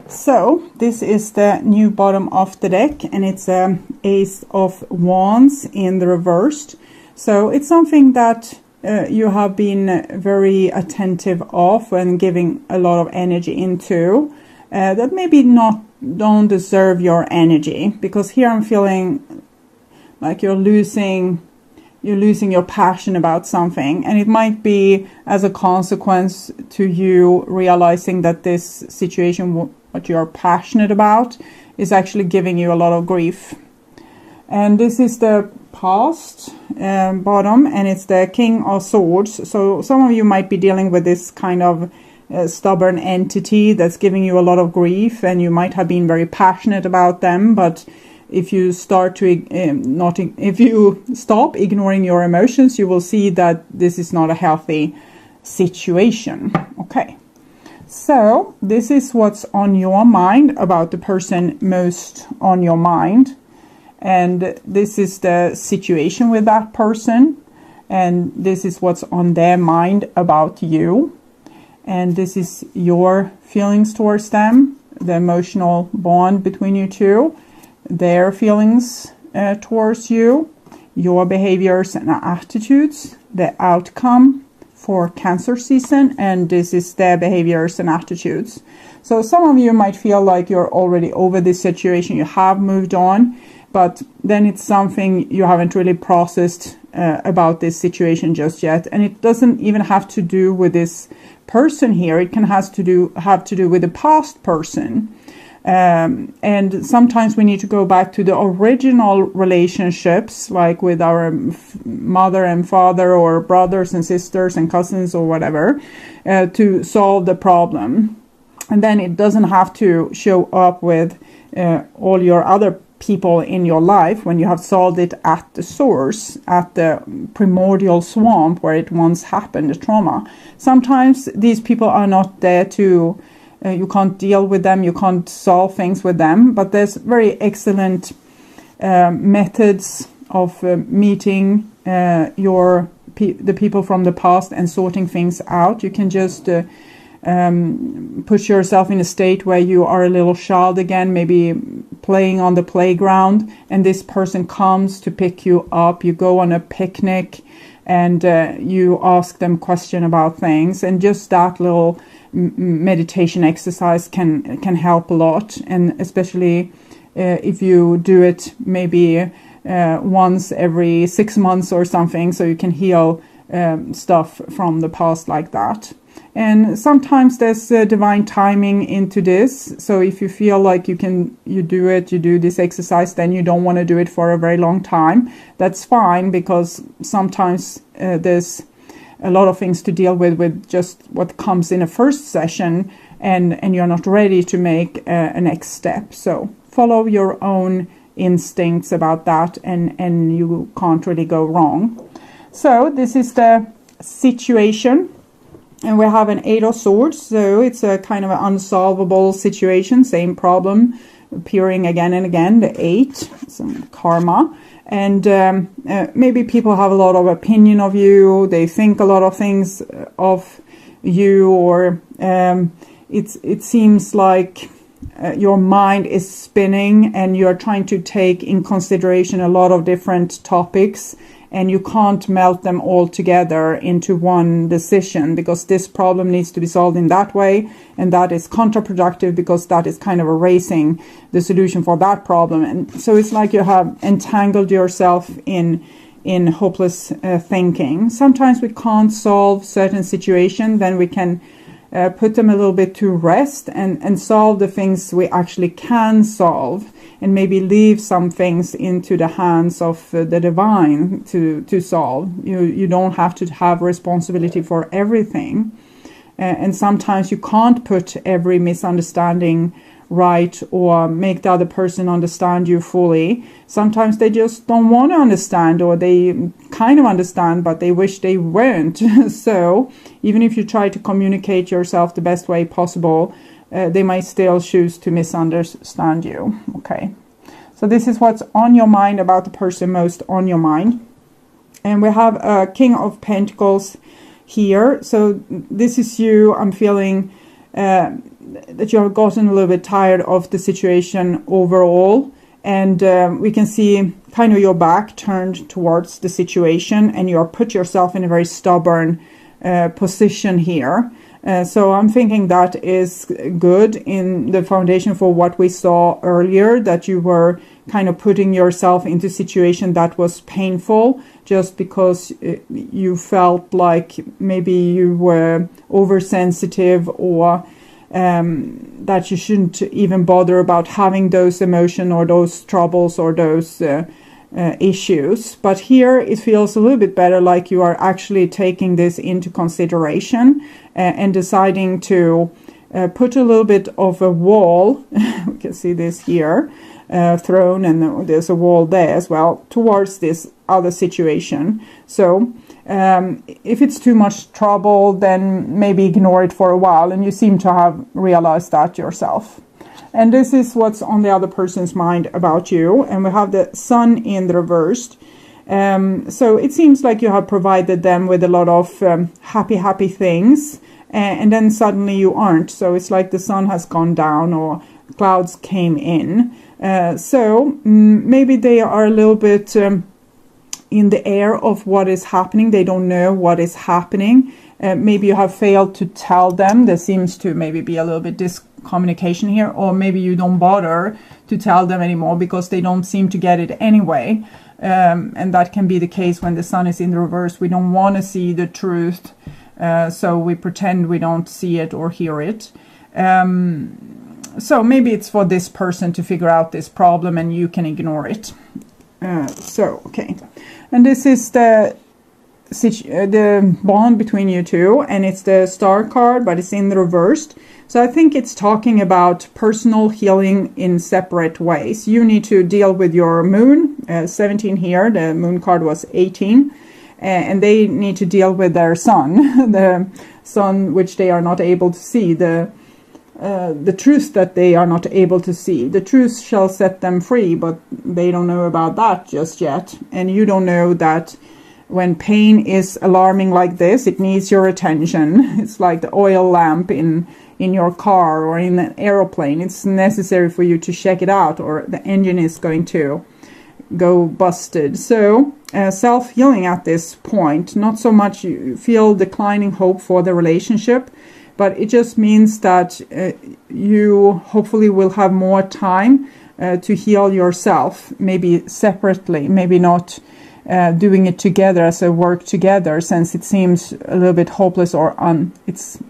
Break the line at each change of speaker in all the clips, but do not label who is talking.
So this is the new bottom of the deck, and it's a Ace of Wands in the reversed. So it's something that you have been very attentive of and giving a lot of energy into that maybe don't deserve your energy, because here I'm feeling like you're losing your passion about something, and it might be as a consequence to you realizing that this situation, what you're passionate about, is actually giving you a lot of grief. And this is the past bottom, and it's the King of Swords. So some of you might be dealing with this kind of stubborn entity that's giving you a lot of grief, and you might have been very passionate about them, but if you start to if you stop ignoring your emotions, you will see that this is not a healthy situation. Okay, so this is what's on your mind about the person most on your mind, and this is the situation with that person, and this is what's on their mind about you, and this is your feelings towards them, the emotional bond between you two, their feelings towards you, your behaviors and attitudes, the outcome for Cancer season, and this is their behaviors and attitudes. So some of you might feel like you're already over this situation, you have moved on, but then it's something you haven't really processed about this situation just yet, and it doesn't even have to do with this person here. It can have to do with the past person. And sometimes we need to go back to the original relationships, like with our mother and father, or brothers and sisters and cousins or whatever, to solve the problem. And then it doesn't have to show up with all your other people in your life when you have solved it at the source, at the primordial swamp where it once happened, the trauma. Sometimes these people are not there to you can't deal with them, you can't solve things with them, but there's very excellent methods of meeting the people from the past and sorting things out. You can just put yourself in a state where you are a little child again, maybe playing on the playground, and this person comes to pick you up. You go on a picnic and you ask them questions about things, and just that little meditation exercise can help a lot, and especially if you do it maybe once every 6 months or something, so you can heal stuff from the past like that. And sometimes there's divine timing into this, so if you feel like you do this exercise, then you don't want to do it for a very long time, that's fine, because sometimes there's a lot of things to deal with just what comes in a first session, and you're not ready to make a next step. So follow your own instincts about that, and you can't really go wrong. So this is the situation, and we have an Eight of Swords, so it's a kind of an unsolvable situation, same problem appearing again and again, the 8, some karma. And maybe people have a lot of opinion of you, they think a lot of things of you, or it seems like your mind is spinning and you're trying to take in consideration a lot of different topics, and you can't melt them all together into one decision, because this problem needs to be solved in that way, and that is counterproductive, because that is kind of erasing the solution for that problem. And so it's like you have entangled yourself in hopeless thinking. Sometimes we can't solve certain situations, then we can put them a little bit to rest and solve the things we actually can solve, and maybe leave some things into the hands of the divine to solve. You don't have to have responsibility for everything, and sometimes you can't put every misunderstanding right or make the other person understand you fully. Sometimes they just don't want to understand, or they kind of understand but they wish they weren't. So even if you try to communicate yourself the best way possible, they might still choose to misunderstand you. Okay, so this is what's on your mind about the person most on your mind. And we have a King of Pentacles here. So this is you. I'm feeling that you have gotten a little bit tired of the situation overall. And we can see kind of your back turned towards the situation, and you are put yourself in a very stubborn position here. So I'm thinking that is good in the foundation for what we saw earlier, that you were kind of putting yourself into a situation that was painful just because you felt like maybe you were oversensitive, or that you shouldn't even bother about having those emotions or those troubles or those issues. But here it feels a little bit better, like you are actually taking this into consideration and deciding to put a little bit of a wall, we can see this here, thrown, and there's a wall there as well, towards this other situation. So if it's too much trouble, then maybe ignore it for a while, and you seem to have realized that yourself. And this is what's on the other person's mind about you. And we have the sun in the reversed. So it seems like you have provided them with a lot of happy things. And then suddenly you aren't. So it's like the sun has gone down, or clouds came in. So maybe they are a little bit in the air of what is happening. They don't know what is happening. Maybe you have failed to tell them. There seems to maybe be a little bit discommunication here, or maybe you don't bother to tell them anymore because they don't seem to get it anyway. And that can be the case when the sun is in the reverse. We don't want to see the truth, so we pretend we don't see it or hear it. So maybe it's for this person to figure out this problem, and you can ignore it. Okay. And this is the bond between you two, and it's the star card, but it's in the reversed. So I think it's talking about personal healing in separate ways. You need to deal with your moon, 17 here, the moon card was 18, and they need to deal with their sun, the sun which they are not able to see, the truth that they are not able to see. The truth shall set them free, but they don't know about that just yet. And you don't know that when pain is alarming like this, it needs your attention. It's like the oil lamp in your car or in an aeroplane. It's necessary for you to check it out, or the engine is going to go busted. So self-healing at this point, not so much you feel declining hope for the relationship, but it just means that you hopefully will have more time to heal yourself, maybe separately, maybe not doing it together as a work together, since it seems a little bit hopeless, or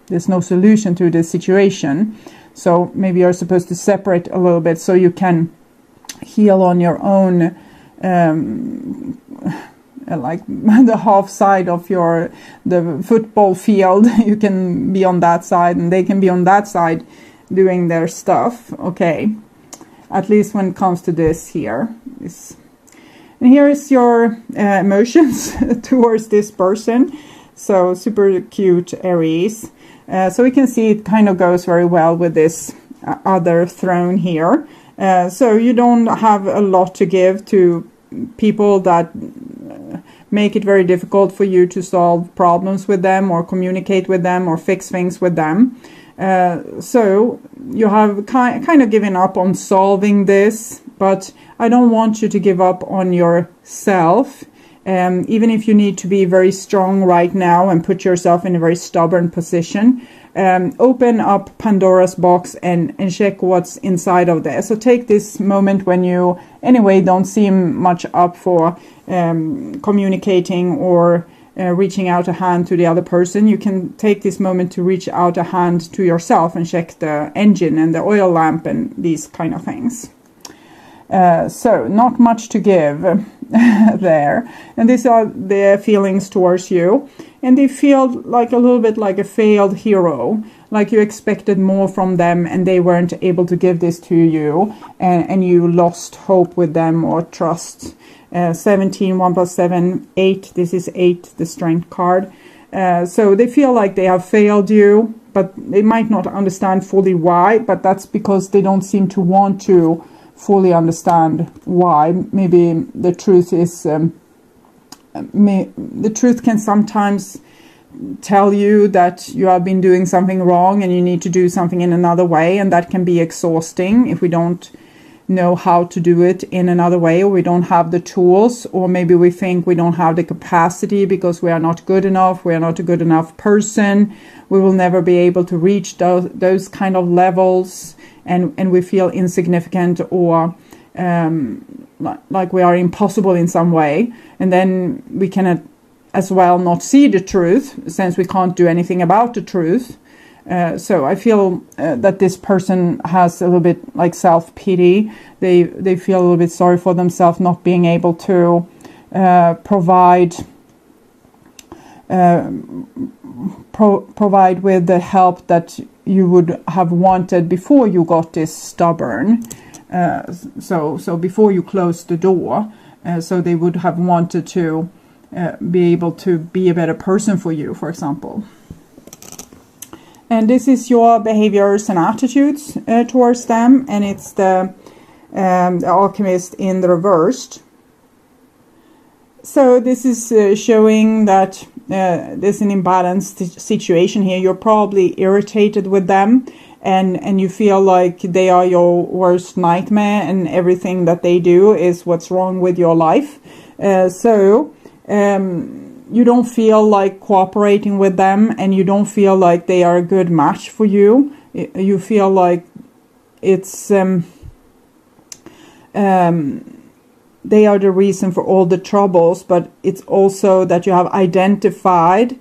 there's no solution to the situation. So maybe you're supposed to separate a little bit so you can heal on your own, like the half side of the football field. You can be on that side and they can be on that side doing their stuff. Okay, at least when it comes to this here. And here is your emotions towards this person. So super cute, Aries. So we can see it kind of goes very well with this other throne here. So you don't have a lot to give to people that make it very difficult for you to solve problems with them, or communicate with them, or fix things with them. So you have kind of given up on solving this, but I don't want you to give up on yourself. Even if you need to be very strong right now and put yourself in a very stubborn position, open up Pandora's box and check what's inside of there. So take this moment when you anyway don't seem much up for communicating or reaching out a hand to the other person. You can take this moment to reach out a hand to yourself and check the engine and the oil lamp and these kind of things. So not much to give there. And these are their feelings towards you. And they feel like a little bit like a failed hero, like you expected more from them and they weren't able to give this to you, and you lost hope with them or trust. 17, 1 plus 7, 8. This is 8, the strength card. So they feel like they have failed you, but they might not understand fully why, but that's because they don't seem to want to fully understand why. Maybe the truth is the truth can sometimes tell you that you have been doing something wrong and you need to do something in another way, and that can be exhausting if we don't know how to do it in another way, or we don't have the tools, or maybe we think we don't have the capacity because we are not good enough, we are not a good enough person, we will never be able to reach those kind of levels, and we feel insignificant, or like we are impossible in some way. And then we can as well not see the truth, since we can't do anything about the truth. So I feel that this person has a little bit like self-pity. They feel a little bit sorry for themselves, not being able to provide with the help that you would have wanted before you got this stubborn. So before you closed the door, so they would have wanted to be able to be a better person for you, for example. And this is your behaviors and attitudes towards them, and it's the alchemist in the reversed. So this is showing that there's an imbalanced situation here. You're probably irritated with them, and you feel like they are your worst nightmare, and everything that they do is what's wrong with your life. You don't feel like cooperating with them, and you don't feel like they are a good match for you. You feel like it's they are the reason for all the troubles, but it's also that you have identified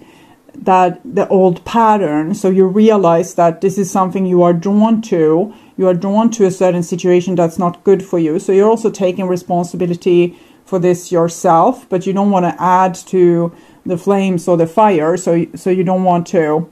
that the old pattern. So you realize that this is something you are drawn to. You are drawn to a certain situation that's not good for you. So you're also taking responsibility for this yourself, but you don't want to add to the flames or the fire. So you don't want to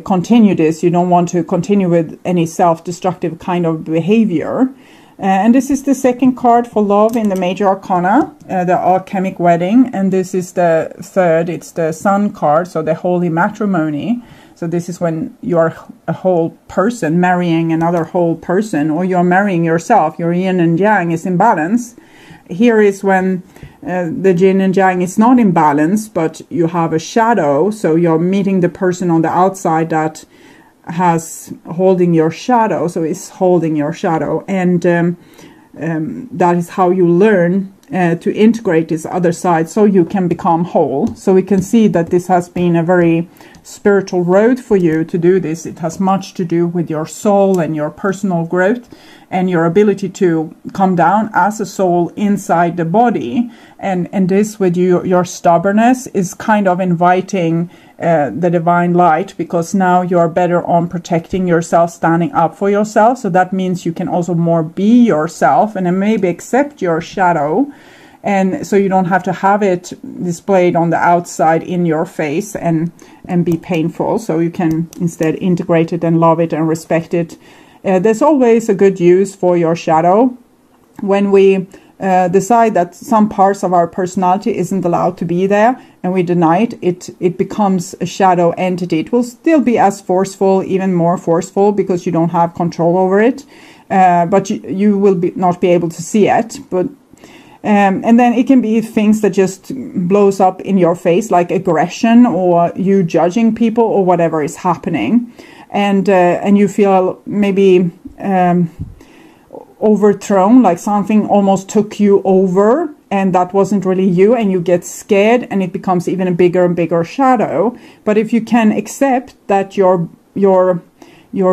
continue this. You don't want to continue with any self-destructive kind of behavior. And this is the second card for love in the major arcana, the alchemic wedding. And this is the third, it's the sun card, so the holy matrimony. So this is when you're a whole person marrying another whole person, or you're marrying yourself. Your yin and yang is in balance. Here is when the yin and yang is not in balance, but you have a shadow. So you're meeting the person on the outside that has holding your shadow. So it's holding your shadow. And that is how you learn to integrate this other side so you can become whole. So we can see that this has been a very spiritual road for you to do this. It has much to do with your soul and your personal growth and your ability to come down as a soul inside the body. And this with your stubbornness is kind of inviting the divine light, because now you're better on protecting yourself, standing up for yourself. So that means you can also more be yourself and then maybe accept your shadow. And so you don't have to have it displayed on the outside in your face and be painful. So you can instead integrate it and love it and respect it. There's always a good use for your shadow. When we decide that some parts of our personality isn't allowed to be there and we deny it, it becomes a shadow entity. It will still be as forceful, even more forceful, because you don't have control over it. But you will not be able to see it. But and then it can be things that just blows up in your face, like aggression or you judging people or whatever is happening. And you feel maybe overthrown, like something almost took you over and that wasn't really you, and you get scared and it becomes even a bigger and bigger shadow. But if you can accept that your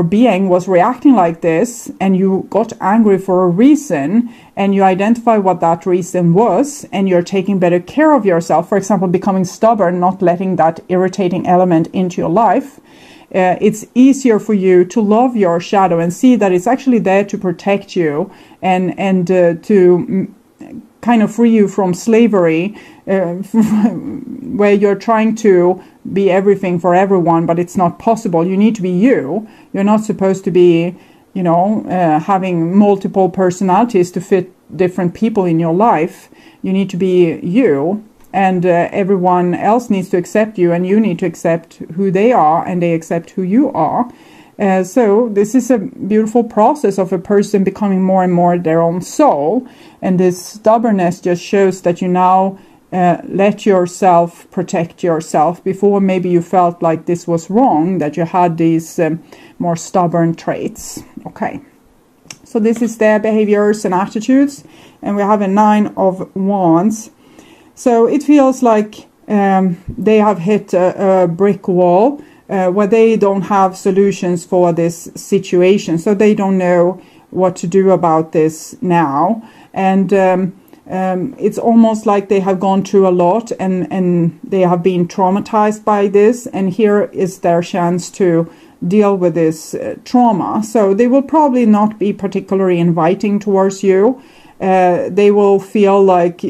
being was reacting like this and you got angry for a reason, and you identify what that reason was, and you're taking better care of yourself, for example, becoming stubborn, not letting that irritating element into your life, it's easier for you to love your shadow and see that it's actually there to protect you and to kind of free you from slavery, where you're trying to be everything for everyone, but it's not possible. You need to be you. You're not supposed to be, having multiple personalities to fit different people in your life. You need to be you. And everyone else needs to accept you, and you need to accept who they are, and they accept who you are. So this is a beautiful process of a person becoming more and more their own soul. And this stubbornness just shows that you now let yourself protect yourself. Before, maybe you felt like this was wrong, that you had these more stubborn traits. Okay, so this is their behaviors and attitudes, and we have a 9 of Wands. So it feels like they have hit a brick wall where they don't have solutions for this situation, so they don't know what to do about this now. And it's almost like they have gone through a lot, and they have been traumatized by this, and here is their chance to deal with this trauma. So they will probably not be particularly inviting towards you. They will feel like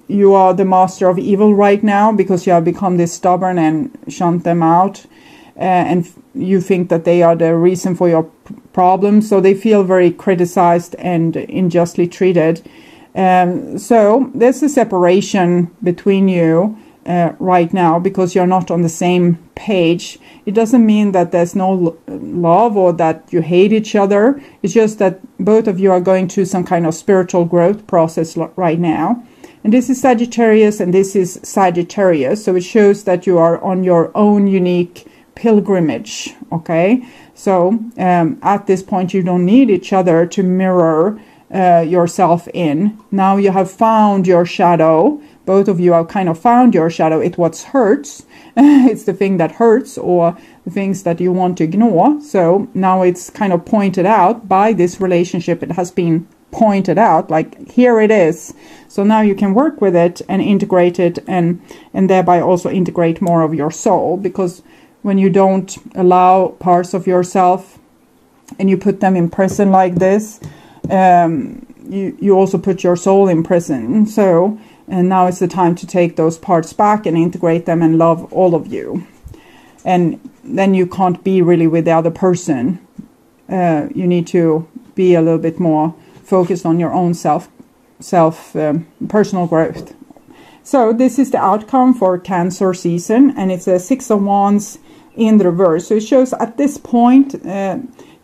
you are the master of evil right now because you have become this stubborn and shunned them out, and you think that they are the reason for your problems. So they feel very criticized and unjustly treated. So there's a separation between you right now because you're not on the same page. It doesn't mean that there's no love or that you hate each other. It's just that both of you are going through some kind of spiritual growth process right now. And this is Sagittarius and this is Sagittarius. So it shows that you are on your own unique pilgrimage. Okay. So at this point, you don't need each other to mirror yourself in. Now you have found your shadow. Both of you have kind of found your shadow. It's what hurts. It's the thing that hurts, or the things that you want to ignore. So now it's kind of pointed out by this relationship. It has been pointed out, like, here it is. So now you can work with it and integrate it, and thereby also integrate more of your soul. Because when you don't allow parts of yourself and you put them in prison like this, you also put your soul in prison. So, and now is the time to take those parts back and integrate them and love all of you. And then you can't be really with the other person. You need to be a little bit more focused on your own personal growth. So this is the outcome for Cancer season, and it's a 6 of Wands in the reverse. So it shows at this point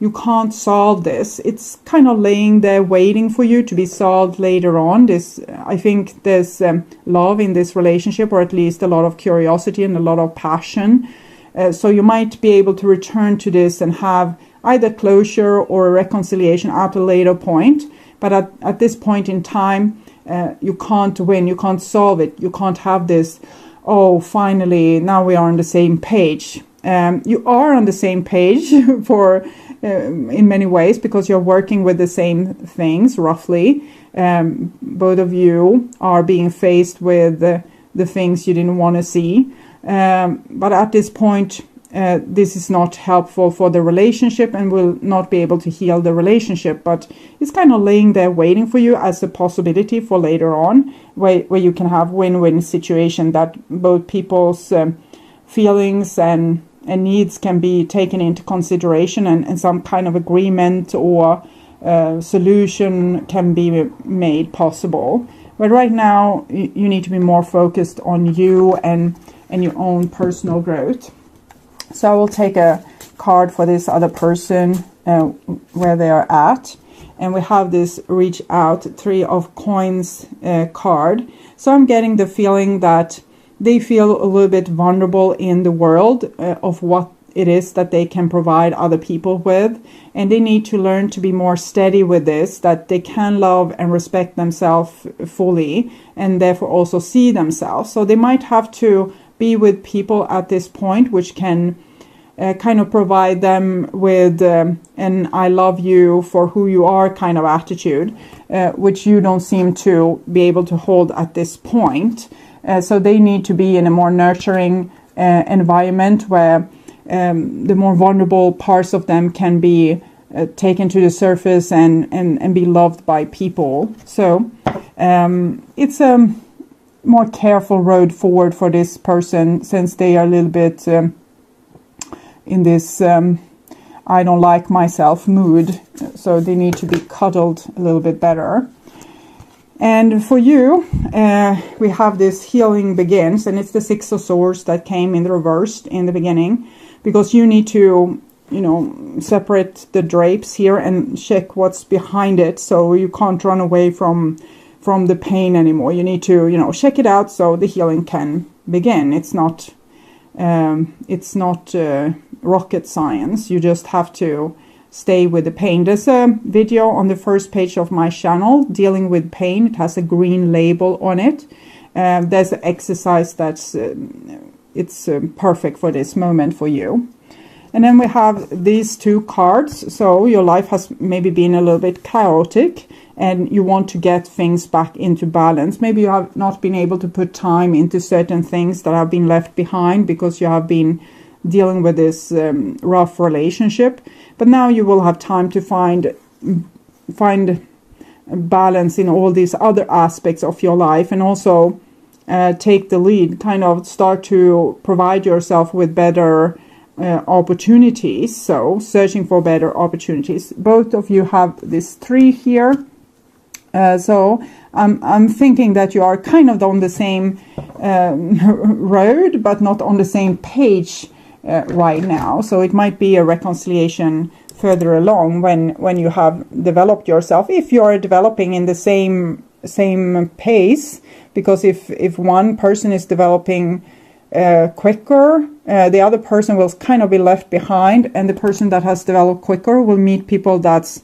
you can't solve this. It's kind of laying there waiting for you to be solved later on. I think there's love in this relationship, or at least a lot of curiosity and a lot of passion. So you might be able to return to this and have either closure or a reconciliation at a later point. But at this point in time, you can't win. You can't solve it. You can't have this, oh, finally, now we are on the same page. You are on the same page in many ways, because you're working with the same things roughly. Both of you are being faced with the things you didn't want to see. But at this point, this is not helpful for the relationship and will not be able to heal the relationship. But it's kind of laying there waiting for you as a possibility for later on, where you can have win-win situation, that both people's feelings and needs can be taken into consideration, and some kind of agreement or solution can be made possible. But right now, you need to be more focused on you and your own personal growth. So I will take a card for this other person, where they are at. And we have this reach out, 3 of Coins card. So I'm getting the feeling that they feel a little bit vulnerable in the world of what it is that they can provide other people with. And they need to learn to be more steady with this, that they can love and respect themselves fully, and therefore also see themselves. So they might have to be with people at this point which can kind of provide them with an I love you for who you are kind of attitude, which you don't seem to be able to hold at this point. So they need to be in a more nurturing environment where the more vulnerable parts of them can be taken to the surface and be loved by people. So it's a more careful road forward for this person, since they are a little bit in this I don't like myself mood. So they need to be cuddled a little bit better. And for you, we have this healing begins, and it's the 6 of Swords that came in the reversed in the beginning, because you need to, separate the drapes here and check what's behind it. So you can't run away from from the pain anymore. You need to, you know, check it out so the healing can begin. It's not rocket science. You just have to stay with the pain. There's a video on the first page of my channel dealing with pain. It has a green label on it. There's an exercise that's it's perfect for this moment for you. And then we have these two cards. So your life has maybe been a little bit chaotic and you want to get things back into balance. Maybe you have not been able to put time into certain things that have been left behind because you have been dealing with this rough relationship. But now you will have time to find balance in all these other aspects of your life, and also take the lead, kind of start to provide yourself with better opportunities. So searching for better opportunities. Both of you have this 3 here. So I'm thinking that you are kind of on the same road, but not on the same page right now. So it might be a reconciliation further along when you have developed yourself, if you are developing in the same pace. Because if one person is developing quicker, the other person will kind of be left behind, and the person that has developed quicker will meet people that's